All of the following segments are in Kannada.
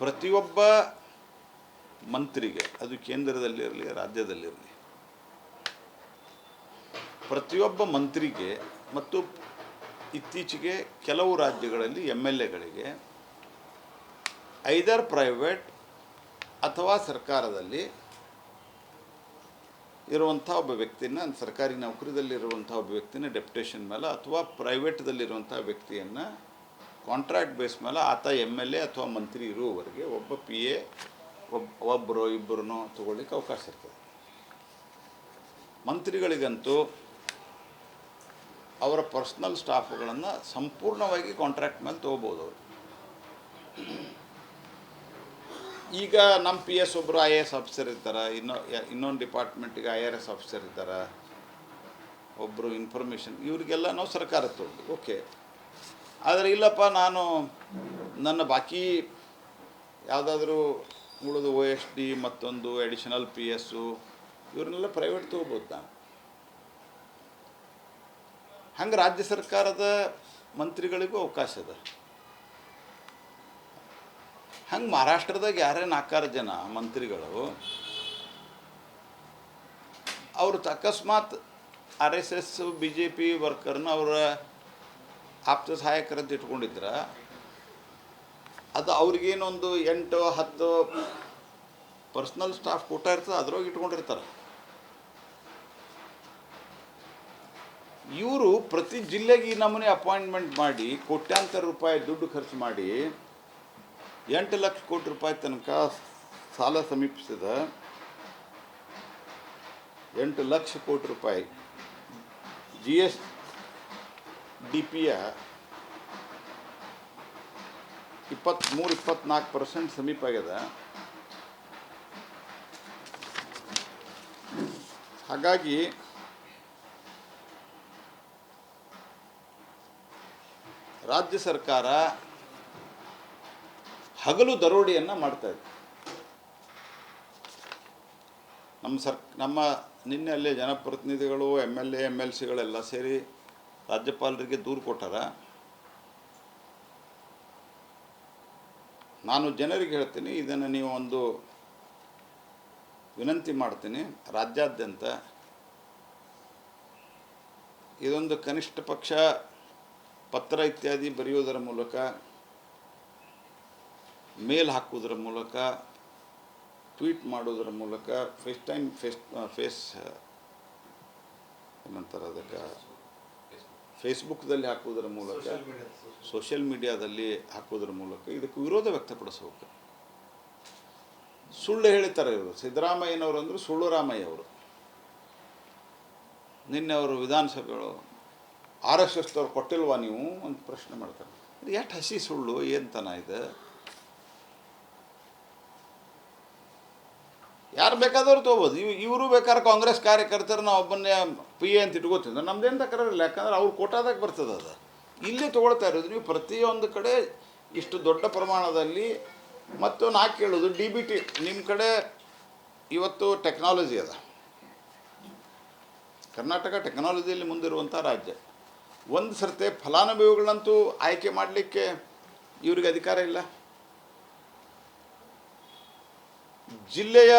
ಪ್ರತಿಯೊಬ್ಬ ಮಂತ್ರಿಗೆ, ಅದು ಕೇಂದ್ರದಲ್ಲಿರಲಿ ರಾಜ್ಯದಲ್ಲಿರಲಿ, ಪ್ರತಿಯೊಬ್ಬ ಮಂತ್ರಿಗೆ ಮತ್ತು ಇತ್ತೀಚೆಗೆ ಕೆಲವು ರಾಜ್ಯಗಳಲ್ಲಿ MLAಗಳಿಗೆ ಐದರ್ ಪ್ರೈವೇಟ್ ಅಥವಾ ಸರ್ಕಾರದಲ್ಲಿ ಇರುವಂಥ ಒಬ್ಬ ವ್ಯಕ್ತಿನ, ಸರ್ಕಾರಿ ನೌಕರಿದಲ್ಲಿರುವಂಥ ಒಬ್ಬ ವ್ಯಕ್ತಿನ ಡೆಪ್ಯುಟೇಷನ್ ಮೇಲೆ ಅಥವಾ ಪ್ರೈವೇಟ್ದಲ್ಲಿರುವಂಥ ವ್ಯಕ್ತಿಯನ್ನು ಕಾಂಟ್ರಾಕ್ಟ್ ಬೇಸ್ ಮೇಲೆ ಆತ MLA ಅಥವಾ ಮಂತ್ರಿ ಇರುವವರೆಗೆ ಒಬ್ಬ PA ಒಬ್ಬರು ಇಬ್ಬರನ್ನೋ ತಗೊಳ್ಳಿಕ್ಕೆ ಅವಕಾಶ ಇರ್ತದೆ. ಮಂತ್ರಿಗಳಿಗಂತೂ ಅವರ ಪರ್ಸ್ನಲ್ ಸ್ಟಾಫ್ಗಳನ್ನು ಸಂಪೂರ್ಣವಾಗಿ ಕಾಂಟ್ರಾಕ್ಟ್ ಮೇಲೆ ತೊಗೋಬೋದು ಅವರು. ಈಗ ನಮ್ಮ PS ಒಬ್ಬರು IAS ಆಫೀಸರ್ ಇರ್ತಾರೆ, ಇನ್ನೊಂದು ಡಿಪಾರ್ಟ್ಮೆಂಟಿಗೆ IRS ಆಫೀಸರ್ ಇರ್ತಾರೆ, ಒಬ್ಬರು ಇನ್ಫಾರ್ಮೇಷನ್, ಇವರಿಗೆಲ್ಲ ನಾವು ಸರ್ಕಾರ ತೊಗೊಂಡು ಓಕೆ. ಆದರೆ ಇಲ್ಲಪ್ಪ, ನಾನು ನನ್ನ ಬಾಕಿ ಯಾವುದಾದ್ರೂ ಉಳಿದು OSD ಮತ್ತೊಂದು ಅಡಿಷನಲ್ PS ಇವ್ರನ್ನೆಲ್ಲ ಪ್ರೈವೇಟ್ ತೊಗೋಬೋದು ನಾನು. ಹಂಗೆ ರಾಜ್ಯ ಸರ್ಕಾರದ ಮಂತ್ರಿಗಳಿಗೂ ಅವಕಾಶ ಅದ. ಹಂಗೆ ಮಹಾರಾಷ್ಟ್ರದಾಗ ಯಾರೇ 4 ಜನ ಮಂತ್ರಿಗಳು ಅವರು ಅಕಸ್ಮಾತ್ RSS BJP ವರ್ಕರ್ನ ಅವರ ಆಪ್ತ ಸಹಾಯಕರಂತ ಇಟ್ಕೊಂಡಿದ್ರೆ ಅದು ಅವ್ರಿಗೇನೊಂದು 8-10 ಪರ್ಸ್ನಲ್ ಸ್ಟಾಫ್ ಕೋಟಾ ಇರ್ತದೆ, ಅದ್ರೊಳಗೆ ಇಟ್ಕೊಂಡಿರ್ತಾರೆ. ಇವರು ಪ್ರತಿ ಜಿಲ್ಲೆಗೆ ಈ ನಮೂನೆ ಅಪಾಯಿಂಟ್ಮೆಂಟ್ ಮಾಡಿ ಕೋಟ್ಯಾಂತರ ರೂಪಾಯಿ ದುಡ್ಡು ಖರ್ಚು ಮಾಡಿ 8 ಲಕ್ಷ ಕೋಟಿ ರೂಪಾಯಿ ತನಕ ಸಾಲ ಸಮೀಪಿಸಿದ 8 ಲಕ್ಷ ಕೋಟಿ ರೂಪಾಯಿ GSDPಯ 23-24% ಸಮೀಪ ಆಗ್ಯದ. ಹಾಗಾಗಿ ರಾಜ್ಯ ಸರ್ಕಾರ ಹಗಲು ದರೋಡೆಯನ್ನು ಮಾಡ್ತಾಯಿದೆ. ನಮ್ಮ ನಿನ್ನೆ ಅಲ್ಲೇ ಜನಪ್ರತಿನಿಧಿಗಳು MLA MLCಗಳೆಲ್ಲ ಸೇರಿ ರಾಜ್ಯಪಾಲರಿಗೆ ದೂರು ಕೊಟ್ಟಾರ. ನಾನು ಜನರಿಗೆ ಹೇಳ್ತೀನಿ, ಇದನ್ನು ನೀವು ಒಂದು ವಿನಂತಿ ಮಾಡ್ತೀನಿ, ರಾಜ್ಯಾದ್ಯಂತ ಇದೊಂದು ಕನಿಷ್ಠ ಪಕ್ಷ ಪತ್ರ ಇತ್ಯಾದಿ ಬರೆಯೋದರ ಮೂಲಕ, ಮೇಲ್ ಹಾಕೋದ್ರ ಮೂಲಕ, ಟ್ವೀಟ್ ಮಾಡೋದರ ಮೂಲಕ, ಏನಂತಾರೆ ಅದಕ್ಕೆ, ಫೇಸ್ಬುಕ್ದಲ್ಲಿ ಹಾಕೋದ್ರ ಮೂಲಕ, ಸೋಷಿಯಲ್ ಮೀಡಿಯಾದಲ್ಲಿ ಹಾಕೋದ್ರ ಮೂಲಕ ಇದಕ್ಕೆ ವಿರೋಧ ವ್ಯಕ್ತಪಡಿಸಬೇಕು. ಸುಳ್ಳು ಹೇಳ್ತಾರೆ ಇವರು. ಸಿದ್ದರಾಮಯ್ಯನವರು ಅಂದರು ಸುಳ್ಳು ರಾಮಯ್ಯ ಅವರು. ನಿನ್ನೆ ಅವರು ವಿಧಾನಸಭೆಗಳು RSS ಅವ್ರು ಕೊಟ್ಟಿಲ್ವಾ ನೀವು ಅಂತ ಪ್ರಶ್ನೆ ಮಾಡ್ತಾರೆ. ಎಷ್ಟು ಹಸಿ ಸುಳ್ಳು, ಏನ್ತನ ಇದೆ? ಯಾರು ಬೇಕಾದವ್ರು ತೊಗೋಬೋದು. ಇವರು ಬೇಕಾದ್ರೆ ಕಾಂಗ್ರೆಸ್ ಕಾರ್ಯಕರ್ತರು ನಾವು ಒಬ್ಬನ್ನೇ PA ಅಂತ ಇಟ್ಕೋತಿದ್ದೆ, ನಮ್ದೇನು ತಕರಾರಿಲ್ಲ. ಯಾಕಂದ್ರೆ ಅವ್ರು ಕೋಟಾದಾಗ ಬರ್ತದೆ ಅದು. ಇಲ್ಲಿ ತೊಗೊಳ್ತಾ ಇರೋದು ನೀವು ಪ್ರತಿಯೊಂದು ಕಡೆ ಇಷ್ಟು ದೊಡ್ಡ ಪ್ರಮಾಣದಲ್ಲಿ. ಮತ್ತು ನಾ ಕೇಳೋದು DBT, ನಿಮ್ಮ ಕಡೆ ಇವತ್ತು ಟೆಕ್ನಾಲಜಿ ಅದ. ಕರ್ನಾಟಕ ಟೆಕ್ನಾಲಜಿಯಲ್ಲಿ ಮುಂದಿರುವಂಥ ರಾಜ್ಯ. ಒಂದು ಸರ್ತೆ ಫಲಾನುಭವಿಗಳಂತೂ ಆಯ್ಕೆ ಮಾಡಲಿಕ್ಕೆ ಇವ್ರಿಗೆ ಅಧಿಕಾರ ಇಲ್ಲ. ಜಿಲ್ಲೆಯ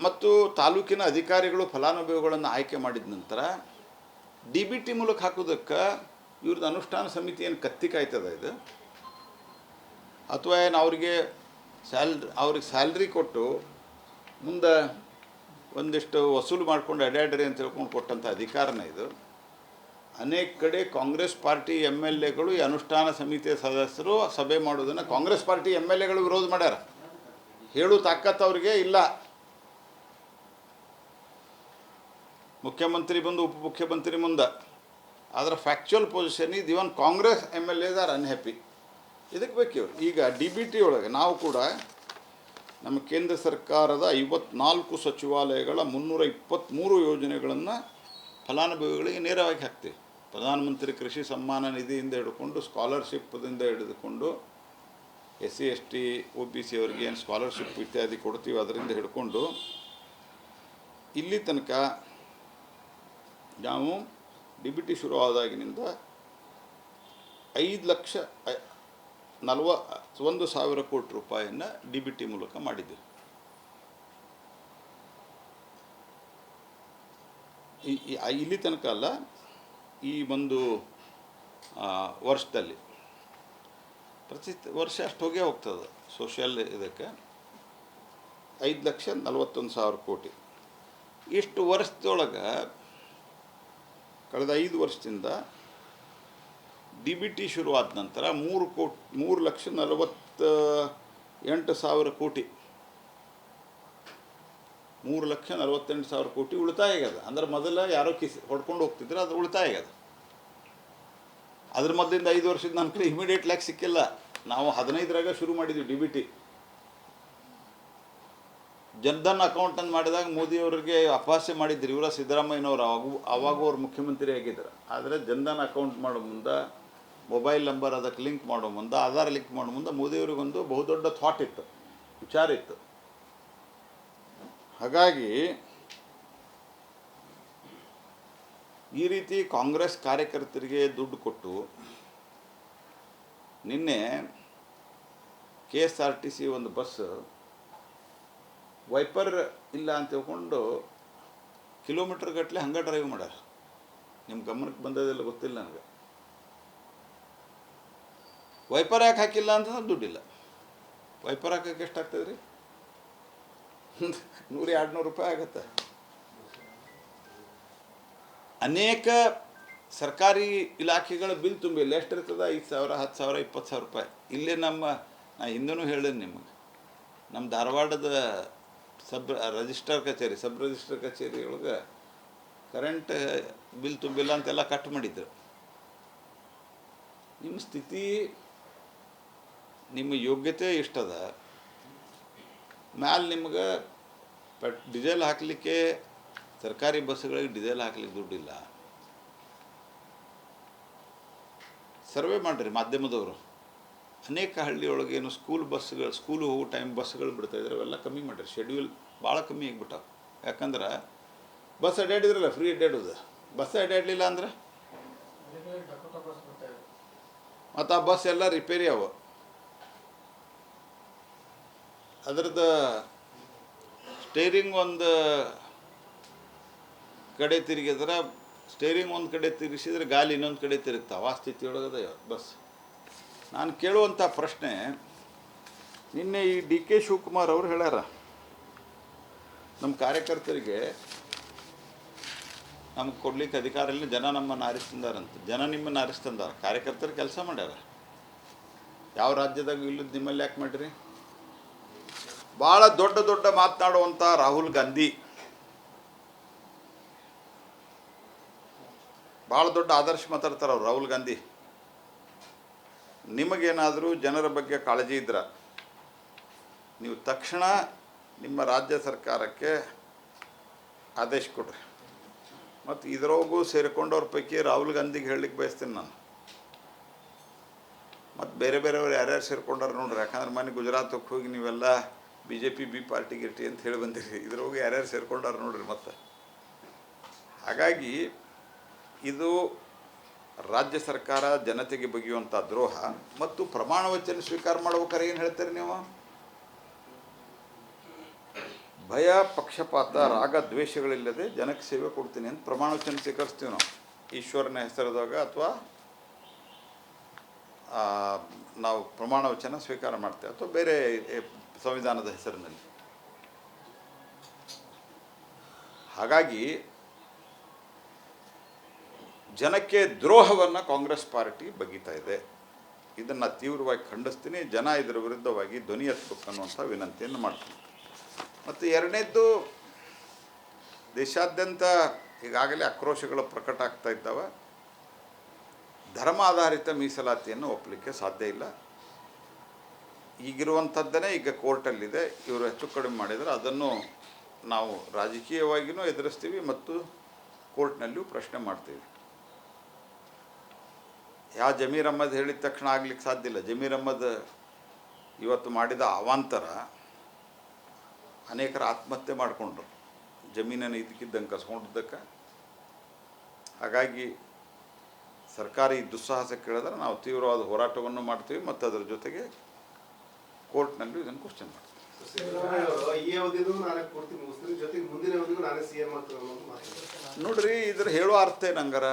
ಮತ್ತು ತಾಲೂಕಿನ ಅಧಿಕಾರಿಗಳು ಫಲಾನುಭವಿಗಳನ್ನು ಆಯ್ಕೆ ಮಾಡಿದ ನಂತರ DBT ಮೂಲಕ ಹಾಕೋದಕ್ಕೆ ಇವ್ರದ್ದು ಅನುಷ್ಠಾನ ಸಮಿತಿ ಏನು ಕತ್ತಿ ಕಾಯ್ತದ ಇದು? ಅಥವಾ ಏನು ಅವ್ರಿಗೆ ಸ್ಯಾಲ್ರಿ ಕೊಟ್ಟು ಮುಂದೆ ಒಂದಿಷ್ಟು ವಸೂಲು ಮಾಡ್ಕೊಂಡು ಅಡ್ಯಾಡ್ರಿ ಅಂತ ಹೇಳ್ಕೊಂಡು ಕೊಟ್ಟಂಥ ಅಧಿಕಾರನ ಇದು? ಅನೇಕ ಕಡೆ ಕಾಂಗ್ರೆಸ್ ಪಾರ್ಟಿ MLAಗಳು ಈ ಅನುಷ್ಠಾನ ಸಮಿತಿಯ ಸದಸ್ಯರು ಸಭೆ ಮಾಡೋದನ್ನು ಕಾಂಗ್ರೆಸ್ ಪಾರ್ಟಿ MLAಗಳು ವಿರೋಧ ಮಾಡ್ಯಾರ. ಹೇಳು ತಾಕತ್ತು ಅವ್ರಿಗೆ ಇಲ್ಲ. ಮುಖ್ಯಮಂತ್ರಿ ಬಂದು ಉಪಮುಖ್ಯಮಂತ್ರಿ ಮುಂದೆ. ಆದರೆ ಫ್ಯಾಕ್ಚುಯಲ್ ಪೊಸಿಷನ್ ಇದು ಇವನ್ ಕಾಂಗ್ರೆಸ್ MLAs ಆರ್ ಅನ್ಹ್ಯಾಪಿ. ಇದಕ್ಕೆ ಬೇಕು. ಈಗ DBT ಒಳಗೆ ನಾವು ಕೂಡ ನಮ್ಮ ಕೇಂದ್ರ ಸರ್ಕಾರದ 54 ಸಚಿವಾಲಯಗಳ 323 ಯೋಜನೆಗಳನ್ನು ಫಲಾನುಭವಿಗಳಿಗೆ ನೇರವಾಗಿ ಹಾಕ್ತೀವಿ. ಪ್ರಧಾನಮಂತ್ರಿ ಕೃಷಿ ಸಮ್ಮಾನ ನಿಧಿಯಿಂದ ಹಿಡ್ಕೊಂಡು, ಸ್ಕಾಲರ್ಶಿಪ್ದಿಂದ ಹಿಡಿದುಕೊಂಡು, SC ST OBC ಅವರಿಗೆ ಏನು ಸ್ಕಾಲರ್ಶಿಪ್ ಇತ್ಯಾದಿ ಕೊಡ್ತೀವಿ ಅದರಿಂದ ಹಿಡ್ಕೊಂಡು ಇಲ್ಲಿ ತನಕ ನಾವು DBT ಶುರುವಾದಾಗಿನಿಂದ 5 ಲಕ್ಷ 1,000 ಕೋಟಿ ರೂಪಾಯಿಯನ್ನು DBT ಮೂಲಕ ಮಾಡಿದ್ದೀವಿ. ಇಲ್ಲಿ ತನಕ ಅಲ್ಲ, ಈ ಒಂದು ವರ್ಷದಲ್ಲಿ ಪ್ರತಿ ವರ್ಷ ಅಷ್ಟು ಹೋಗೇ ಹೋಗ್ತದೆ. ಸೋಷಿಯಲ್ ಇದಕ್ಕೆ 5,41,000 ಕೋಟಿ. ಇಷ್ಟು ವರ್ಷದೊಳಗೆ ಕಳೆದ 5 ವರ್ಷದಿಂದ DBT ಶುರುವಾದ ನಂತರ 3,48,000 ಕೋಟಿ 3,48,000 ಕೋಟಿ ಉಳಿತಾಯ ಆಗ್ಯದ. ಅಂದ್ರೆ ಮೊದಲ ಯಾರೋ ಹೊಡ್ಕೊಂಡು ಹೋಗ್ತಿದ್ರೆ ಅದು ಉಳಿತಾಯ ಆಗ್ಯದ. ಅದ್ರ ಮೊದಲಿಂದ 5 ವರ್ಷದ ನನ್ನ ಕಡೆ ಇಮಿಡಿಯೇಟ್ ಲ್ಯಾಕ್ ಸಿಕ್ಕಿಲ್ಲ. ನಾವು 15ರಾಗ ಶುರು ಮಾಡಿದ್ವಿ DBT. ಜನ್ಧನ್ ಅಕೌಂಟ್ ಅಂತ ಮಾಡಿದಾಗ ಮೋದಿಯವರಿಗೆ ಅಪಹಾಸ್ಯ ಮಾಡಿದ್ರು. ಇವರ ಸಿದ್ದರಾಮಯ್ಯನವರು ಅವಾಗ ಅವ್ರು ಮುಖ್ಯಮಂತ್ರಿ ಆಗಿದ್ರು. ಆದರೆ ಜನ್ಧನ್ ಅಕೌಂಟ್ ಮಾಡೋ ಮುಂದೆ, ಮೊಬೈಲ್ ನಂಬರ್ ಅದಕ್ಕೆ ಲಿಂಕ್ ಮಾಡೋ ಮುಂದೆ, ಆಧಾರ್ ಲಿಂಕ್ ಮಾಡೋ ಮುಂದೆ ಮೋದಿಯವರಿಗೊಂದು ಬಹುದೊಡ್ಡ ಥಾಟ್ ಇತ್ತು, ವಿಚಾರ ಇತ್ತು. ಹಾಗಾಗಿ ಈ ರೀತಿ ಕಾಂಗ್ರೆಸ್ ಕಾರ್ಯಕರ್ತರಿಗೆ ದುಡ್ಡು ಕೊಟ್ಟು ನಿನ್ನೆ KSRTC ಒಂದು ಬಸ್ ವೈಪರ್ ಇಲ್ಲ ಅಂತ ಹೇಳ್ಕೊಂಡು ಕಿಲೋಮೀಟ್ರ್ ಗಟ್ಟಲೆ ಹಂಗೆ ಡ್ರೈವ್ ಮಾಡ್ಯಾರ. ನಿಮ್ಮ ಗಮನಕ್ಕೆ ಬಂದದೆಲ್ಲ ಗೊತ್ತಿಲ್ಲ ನನಗೆ. ವೈಪರ್ ಯಾಕೆ ಹಾಕಿಲ್ಲ ಅಂತಂದ್ರೆ ದುಡ್ಡಿಲ್ಲ. ವೈಪರ್ ಹಾಕೋಕ್ಕೆ ಎಷ್ಟಾಗ್ತದೆ ರೀ? 100-200 ರೂಪಾಯಿ ಆಗುತ್ತೆ. ಅನೇಕ ಸರ್ಕಾರಿ ಇಲಾಖೆಗಳ ಬಿಲ್ ತುಂಬಿಲ್ಲ. ಎಷ್ಟಿರ್ತದೆ? 5,000, 10,000, 20,000 ರೂಪಾಯಿ. ಇಲ್ಲೇ ನಾ ಹಿಂದೂ ಹೇಳಿದೆ ನಿಮಗೆ, ನಮ್ಮ ಧಾರವಾಡದ ಸಬ್ ರಿಜಿಸ್ಟರ್ ಕಚೇರಿ ಒಳಗೆ ಕರೆಂಟ್ ಬಿಲ್ ತುಂಬಿಲ್ಲ ಅಂತೆಲ್ಲ ಕಟ್ ಮಾಡಿದ್ರು. ನಿಮ್ಮ ಸ್ಥಿತಿ, ನಿಮ್ಮ ಯೋಗ್ಯತೆ ಎಷ್ಟದ, ಮ್ಯಾಲೆ ನಿಮ್ಗೆ ಡೀಸೆಲ್ ಹಾಕಲಿಕ್ಕೆ, ಸರ್ಕಾರಿ ಬಸ್ಗಳಿಗೆ ಡೀಸೆಲ್ ಹಾಕ್ಲಿಕ್ಕೆ ದುಡ್ಡಿಲ್ಲ. ಸರ್ವೆ ಮಾಡಿರಿ ಮಾಧ್ಯಮದವರು. ಅನೇಕ ಹಳ್ಳಿಯೊಳಗೆ ಏನು ಸ್ಕೂಲು ಹೋಗೋ ಟೈಮ್ ಬಸ್ಗಳು ಬಿಡ್ತಾಯಿದ್ರು, ಅವೆಲ್ಲ ಕಮ್ಮಿ ಮಾಡಿರಿ. ಶೆಡ್ಯೂಲ್ ಭಾಳ ಕಮ್ಮಿ ಆಗಿಬಿಟ್ಟಾವೆ. ಯಾಕಂದ್ರೆ ಬಸ್ ಅಡ್ಡಾಡಿದ್ರಲ್ಲ, ಫ್ರೀ ಅಡ್ಡಾಡೋದು. ಬಸ್ ಅಡ್ಡಾಡಲಿಲ್ಲ ಅಂದ್ರೆ ಮತ್ತು ಆ ಬಸ್ ಎಲ್ಲ ರಿಪೇರಿ ಅವ. ಅದ್ರದ್ದು ಸ್ಟೇರಿಂಗ್ ಒಂದು ಕಡೆ ತಿರುಗಿದ್ರೆ, ಸ್ಟೇರಿಂಗ್ ಒಂದು ಕಡೆ ತಿರುಗಿಸಿದ್ರೆ ಗಾಲಿ ಇನ್ನೊಂದು ಕಡೆ ತಿರುಗ್ತಾವೆ. ಆ ಸ್ಥಿತಿಯೊಳಗದ ಬಸ್. ನಾನು ಕೇಳುವಂಥ ಪ್ರಶ್ನೆ, ನಿನ್ನೆ ಈ DK ಶಿವಕುಮಾರ್ ಅವರು ಹೇಳ್ಯಾರ, ನಮ್ಮ ಕಾರ್ಯಕರ್ತರಿಗೆ ನಮ್ಗೆ ಕೊಡ್ಲಿಕ್ಕೆ ಅಧಿಕಾರ ಇಲ್ಲ, ಜನ ನಮ್ಮನ್ನು ಆರಿಸ್ತಂದಾರಂತ. ಜನ ನಿಮ್ಮನ್ನು ಆರಿಸ್ತಂದಾರ, ಕಾರ್ಯಕರ್ತರು ಕೆಲಸ ಮಾಡ್ಯಾರ. ಯಾವ ರಾಜ್ಯದಾಗ ಇಲ್ಲದ ನಿಮ್ಮಲ್ಲಿ ಯಾಕೆ ಮಾಡಿರಿ? ಭಾಳ ದೊಡ್ಡ ಮಾತನಾಡುವಂಥ ರಾಹುಲ್ ಗಾಂಧಿ, ಭಾಳ ದೊಡ್ಡ ಆದರ್ಶ ಮಾತಾಡ್ತಾರೆ ಅವ್ರು. ರಾಹುಲ್ ಗಾಂಧಿ, ನಿಮಗೇನಾದರೂ ಜನರ ಬಗ್ಗೆ ಕಾಳಜಿ ಇದ್ರೆ ನೀವು ತಕ್ಷಣ ನಿಮ್ಮ ರಾಜ್ಯ ಸರ್ಕಾರಕ್ಕೆ ಆದೇಶ ಕೊಡ್ರಿ. ಮತ್ತು ಇದರೊಳಗೂ ಸೇರಿಕೊಂಡವ್ರ ಪೈಕಿ ರಾಹುಲ್ ಗಾಂಧಿಗೆ ಹೇಳಲಿಕ್ಕೆ ಬಯಸ್ತೀನಿ ನಾನು. ಮತ್ತು ಬೇರೆಯವ್ರು ಯಾರ್ಯಾರು ಸೇರಿಕೊಂಡಾರ ನೋಡ್ರಿ. ಯಾಕಂದ್ರೆ ಮನೆ ಗುಜರಾತಕ್ಕೆ ಹೋಗಿ ನೀವೆಲ್ಲ BJP B ಪಾರ್ಟಿಗೆ ಇರ್ತಿ ಅಂತ ಹೇಳಿ ಬಂದಿರಿ. ಇದ್ರೊಳಗೆ ಯಾರ್ಯಾರು ಸೇರಿಕೊಂಡಾರ ನೋಡ್ರಿ. ಮತ್ತು ಹಾಗಾಗಿ ಇದು ರಾಜ್ಯ ಸರ್ಕಾರ ಜನತೆಗೆ ಬಗೆಯುವಂಥ ದ್ರೋಹ. ಮತ್ತು ಪ್ರಮಾಣ ವಚನ ಸ್ವೀಕಾರ ಮಾಡ್ಬೇಕಾರೆ ಏನು ಹೇಳ್ತೀರಿ ನೀವು? ಭಯ, ಪಕ್ಷಪಾತ, ರಾಗ, ದ್ವೇಷಗಳಿಲ್ಲದೆ ಜನಕ್ಕೆ ಸೇವೆ ಕೊಡ್ತೀನಿ ಅಂತ ಪ್ರಮಾಣ ವಚನ ಸ್ವೀಕರಿಸ್ತೀವಿ ನಾವು. ಈಶ್ವರನ ಹೆಸರದಾಗ ಅಥವಾ ನಾವು ಪ್ರಮಾಣ ವಚನ ಸ್ವೀಕಾರ ಮಾಡ್ತೇವೆ, ಅಥವಾ ಬೇರೆ ಸಂವಿಧಾನದ ಹೆಸರಿನಲ್ಲಿ. ಹಾಗಾಗಿ ಜನಕ್ಕೆ ದ್ರೋಹವನ್ನು ಕಾಂಗ್ರೆಸ್ ಪಾರ್ಟಿ ಬಗೀತಾ ಇದೆ. ಇದನ್ನು ತೀವ್ರವಾಗಿ ಖಂಡಿಸ್ತೀನಿ. ಜನ ಇದರ ವಿರುದ್ಧವಾಗಿ ಧ್ವನಿ ಎತ್ತಬೇಕು ಅನ್ನುವಂಥ ವಿನಂತಿಯನ್ನು ಮಾಡ್ತೀನಿ. ಮತ್ತು ಎರಡನೇದ್ದು, ದೇಶಾದ್ಯಂತ ಈಗಾಗಲೇ ಆಕ್ರೋಶಗಳು ಪ್ರಕಟ ಆಗ್ತಾ ಇದ್ದಾವೆ. ಧರ್ಮ ಆಧಾರಿತ ಮೀಸಲಾತಿಯನ್ನು ಒಪ್ಪಲಿಕ್ಕೆ ಸಾಧ್ಯ ಇಲ್ಲ. ಈಗಿರುವಂಥದ್ದನ್ನೇ ಈಗ ಕೋರ್ಟಲ್ಲಿದೆ. ಇವರು ಹೆಚ್ಚು ಕಡಿಮೆ ಮಾಡಿದರೆ ಅದನ್ನು ನಾವು ರಾಜಕೀಯವಾಗಿಯೂ ಎದುರಿಸ್ತೀವಿ ಮತ್ತು ಕೋರ್ಟ್ನಲ್ಲಿಯೂ ಪ್ರಶ್ನೆ ಮಾಡ್ತೀವಿ. ಯಾವ ಜಮೀರ್ ಅಹ್ಮದ್ ಹೇಳಿದ ತಕ್ಷಣ ಆಗ್ಲಿಕ್ಕೆ ಸಾಧ್ಯ ಇಲ್ಲ. ಜಮೀರ್ ಅಹ್ಮದ್ ಇವತ್ತು ಮಾಡಿದ ಅವಾಂತರ ಅನೇಕರು ಆತ್ಮಹತ್ಯೆ ಮಾಡಿಕೊಂಡ್ರು, ಜಮೀನನ್ನು ಇದಕ್ಕಿದ್ದಂಗೆ ಕಸ್ಕೊಂಡಿದ್ದಕ್ಕೆ. ಹಾಗಾಗಿ ಸರ್ಕಾರಿ ದುಸ್ಸಾಹಸಕ್ಕೆ ಕೇಳಿದ್ರೆ ನಾವು ತೀವ್ರವಾದ ಹೋರಾಟವನ್ನು ಮಾಡ್ತೀವಿ ಮತ್ತು ಅದರ ಜೊತೆಗೆ ಕೋರ್ಟ್ನಲ್ಲಿ ಇದನ್ನು ಕ್ವಶನ್ ಮಾಡ್ತೀವಿ. ಈ ಅವಧಿಗೂ ನಾನೇ ಪೂರ್ತಿ ಮುಗಿಸ್ತೀನಿ, ಜೊತೆಗೆ ಮುಂದಿನ ಅವಧಿಗೂ ನಾನೇ CM ಆಗ್ತೀನಿ ಅನ್ನೋದು ಮಾತಾಡ್ತೀನಿ. ನೋಡ್ರಿ, ಇದ್ರ ಹೇಳೋ ಅರ್ಥ ಏನಂಗಾರ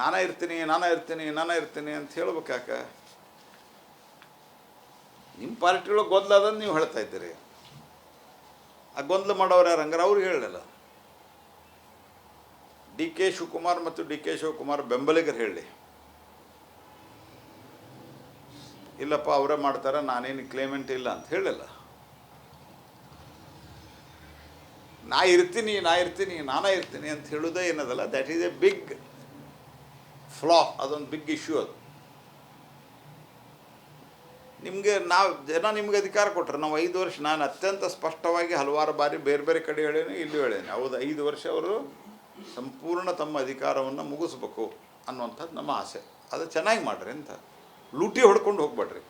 ನಾನೇ ಇರ್ತೀನಿ ಅಂತ ಹೇಳ್ಬೇಕಾಕ ನಿಮ್ಮ ಪಾರ್ಟಿಯೊಳಗೆ ಗೊಂದಲ ಅದನ್ನು ನೀವು ಹೇಳ್ತಾ ಇದ್ದೀರಿ. ಆ ಗೊಂದಲ ಮಾಡೋರು ಯಾರು ಹಂಗಾರೆ ಅವ್ರಿಗೆ ಹೇಳಲಿಲ್ಲ. DK ಶಿವಕುಮಾರ್ ಮತ್ತು DK ಶಿವಕುಮಾರ್ ಬೆಂಬಲಿಗರು ಹೇಳಿ, ಇಲ್ಲಪ್ಪ ಅವರೇ ಮಾಡ್ತಾರೆ, ನಾನೇನು ಕ್ಲೇಮೆಂಟ್ ಇಲ್ಲ ಅಂತ ಹೇಳಿಲ್ಲ. ನಾನೇ ಇರ್ತೀನಿ ಅಂತ ಹೇಳೋದೇ ಏನದಲ್ಲ, ದ್ಯಾಟ್ ಈಸ್ ಎ ಬಿಗ್ ಫ್ಲಾ. ಅದೊಂದು ಬಿಗ್ ಇಶ್ಯೂ. ಅದು ಜನ ನಿಮ್ಗೆ ಅಧಿಕಾರ ಕೊಟ್ಟರೆ ನಾವು 5 ವರ್ಷ, ನಾನು ಅತ್ಯಂತ ಸ್ಪಷ್ಟವಾಗಿ ಹಲವಾರು ಬಾರಿ ಬೇರೆ ಬೇರೆ ಕಡೆ ಹೇಳೇನೆ, ಇಲ್ಲೂ ಹೇಳೇನೆ, ಹೌದು 5 ವರ್ಷ ಅವರು ಸಂಪೂರ್ಣ ತಮ್ಮ ಅಧಿಕಾರವನ್ನು ಮುಗಿಸ್ಬೇಕು ಅನ್ನುವಂಥದ್ದು ನಮ್ಮ ಆಸೆ. ಅದು ಚೆನ್ನಾಗಿ ಮಾಡಿರಿ ಅಂತ ಲೂಟಿ ಹೊಡ್ಕೊಂಡು ಹೋಗ್ಬೇಡ್ರಿ.